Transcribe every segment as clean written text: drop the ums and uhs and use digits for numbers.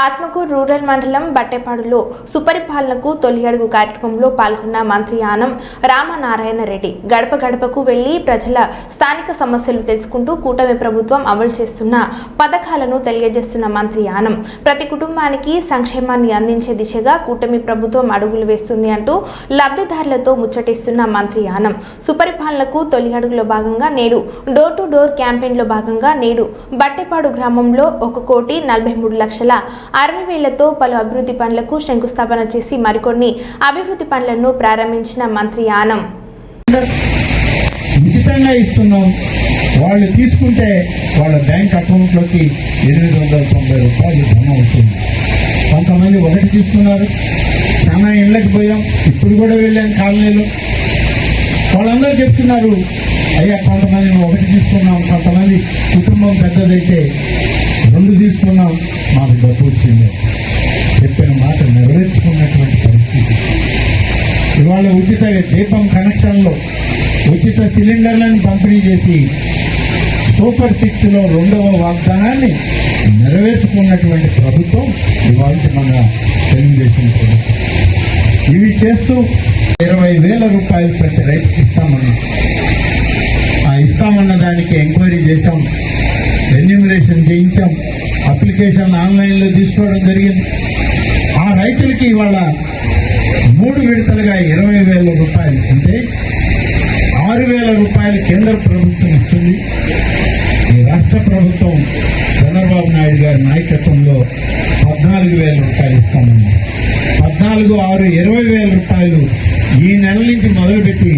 Atmakur rural మండలం బట్టెపాడులో సుపరిపాలనకు తొలి అడుగు కార్యక్రమంలో పాల్గొన్న మంత్రి ఆనం రామనారాయణ రెడ్డి గడప గడపకు వెళ్లి ప్రజల స్థానిక సమస్యలు తెలుసుకుంటూ కూటమి ప్రభుత్వం అమలు చేస్తున్న పథకాలను తెలియజేస్తున్న మంత్రి ఆనం ప్రతి కుటుంబానికి సంక్షేమాన్ని అందించే దిశగా కూటమి ప్రభుత్వం అడుగులు వేస్తుంది అంటూ లబ్ధిదారులతో ముచ్చటిస్తున్న మంత్రి ఆనం సుపరిపాలనకు తొలి అడుగులో భాగంగా నేడు డోర్ టు డోర్ క్యాంపెయిన్లో భాగంగా నేడు బట్టెపాడు గ్రామంలో 1,43,60,000తో పలు అభివృద్ధి పనులకు శంకుస్థాపన చేసి మరికొన్ని అభివృద్ధి పనులను ప్రారంభించిన మంత్రి ఆనం ఉచితంగా ఇస్తున్నాం. వాళ్ళు తీసుకుంటే వాళ్ళ బ్యాంక్ అకౌంట్లోకి 890 రూపాయలు జమ అవుతుంది. కొంతమంది ఒకటి తీసుకున్నారు. చాలా ఇళ్ళకి పోయాం, ఇప్పుడు కూడా వెళ్ళాం కాలనీలో. వాళ్ళందరూ చెప్తున్నారు, అయ్యా కొంతమంది ఒకటి తీసుకున్నాం, కొంతమంది కుటుంబం పెద్దదైతే 2 తీసుకున్నాం, మాకు డబ్బు వచ్చింది. చెప్పిన మాట నెరవేర్చుకున్నటువంటి పరిస్థితి. ఇవాళ ఉచిత దీపం కనెక్షన్లో ఉచిత సిలిండర్లను పంపిణీ చేసి సూపర్ 6లో 2వ వాగ్దానాన్ని నెరవేర్చుకున్నటువంటి ప్రభుత్వం ఇవాళ మన తెలుగుదేశం ప్రభుత్వం. ఇవి చేస్తూ 20,000 రూపాయలు ప్రతి రైతుకి ఇస్తామన్న దానికి ఎంక్వైరీ చేశాం, ఎన్యూమరేషన్ చేయించాం, అప్లికేషన్ ఆన్లైన్లో తీసుకోవడం జరిగింది. ఆ రైతులకి ఇవాళ 3 విడతలుగా 20,000 రూపాయలు అంటే 6,000 రూపాయలు కేంద్ర ప్రభుత్వం ఇస్తుంది. ఈ రాష్ట్ర ప్రభుత్వం చంద్రబాబు నాయుడు గారి నాయకత్వంలో 14,000 రూపాయలు ఇస్తామని 14, 6, 20,000 రూపాయలు ఈ నెల నుంచి మొదలుపెట్టి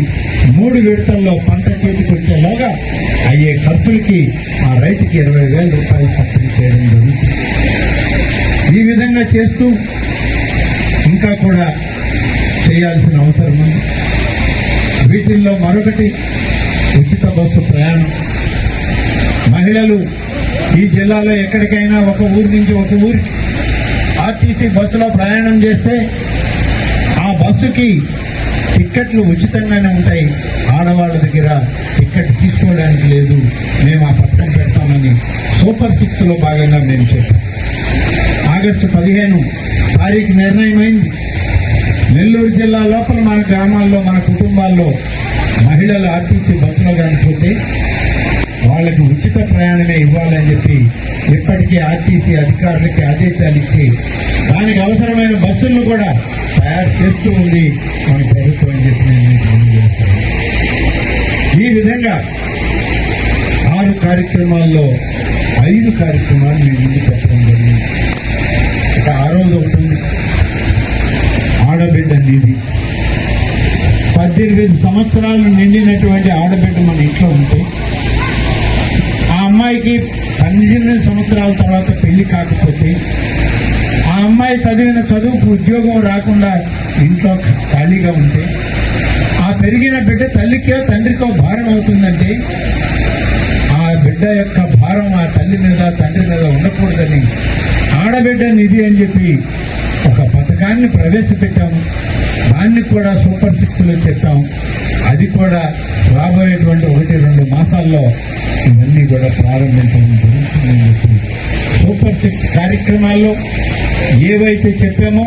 3 విడతల్లో పంట చేతికి వచ్చేలాగా అయ్యే ఖర్చులకి ఆ రైతుకి 20,000 రూపాయలు పంపిణీ చేయడం జరుగుతుంది. ఈ విధంగా చేస్తూ ఇంకా కూడా చేయాల్సిన అవసరం ఉంది. వీటిల్లో మరొకటి ఉచిత బస్సు ప్రయాణం. మహిళలు ఈ జిల్లాలో ఎక్కడికైనా ఒక ఊరి నుంచి ఒక ఊరికి ఆర్టీసీ బస్సులో ప్రయాణం చేస్తే ఆ బస్సుకి టిక్కెట్లు ఉచితంగానే ఉంటాయి. ఆడవాళ్ళ దగ్గర టిక్కెట్ తీసుకోవడానికి లేదు, మేము ఆ పథకం పెడతామని సూపర్ 6లో భాగంగా మేము చెప్పాం. ఆగస్టు 15 తారీఖు నిర్ణయమైంది. నెల్లూరు జిల్లా లోపల మన గ్రామాల్లో మన కుటుంబాల్లో మహిళలు ఆర్టీసీ బస్సులో కానిపోతే వాళ్ళకి ఉచిత ప్రయాణమే ఇవ్వాలని చెప్పి ఇప్పటికీ ఆర్టీసీ అధికారులకి ఆదేశాలు ఇచ్చి దానికి అవసరమైన బస్సులను కూడా తయారు చేస్తూ ఉంది మన ప్రభుత్వం అని చెప్పి నేను మీకు తెలియజేస్తాను. ఈ విధంగా 6 కార్యక్రమాల్లో 5 కార్యక్రమాలు మేము ముందు పెట్టడం జరిగింది. ఇక 6వది ఒకటి ఉంది, ఆడబిడ్డ నిధి. 18 సంవత్సరాలు నిండినటువంటి ఆడబిడ్డ మన ఇంట్లో ఉంటే ఆ అమ్మాయికి 18 సంవత్సరాల తర్వాత పెళ్లి కాకపోతే ఆ అమ్మాయి చదివిన చదువుకు ఉద్యోగం రాకుండా ఇంట్లో ఖాళీగా ఉంటే ఆ పెరిగిన బిడ్డ తల్లికో తండ్రికో భారం అవుతుందంటే ఆ బిడ్డ యొక్క భారం ఆ తల్లి మీద తండ్రి మీద ఉండకూడదని ఆడబిడ్డ నిధి అని చెప్పి ఒక పథకాన్ని ప్రవేశపెట్టాము. దాన్ని కూడా సూపర్ 6లో చెప్పాం. అది కూడా రాబోయేటువంటి 1-2 మాసాల్లో ఇవన్నీ కూడా ప్రారంభించడం జరుగుతుందని చెప్పి సూపర్ 6 కార్యక్రమాల్లో ఏవైతే చెప్పామో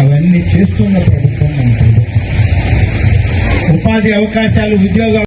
అవన్నీ చేస్తున్న ప్రభుత్వం మన ప్రభుత్వం. ఉపాధి అవకాశాలు, ఉద్యోగ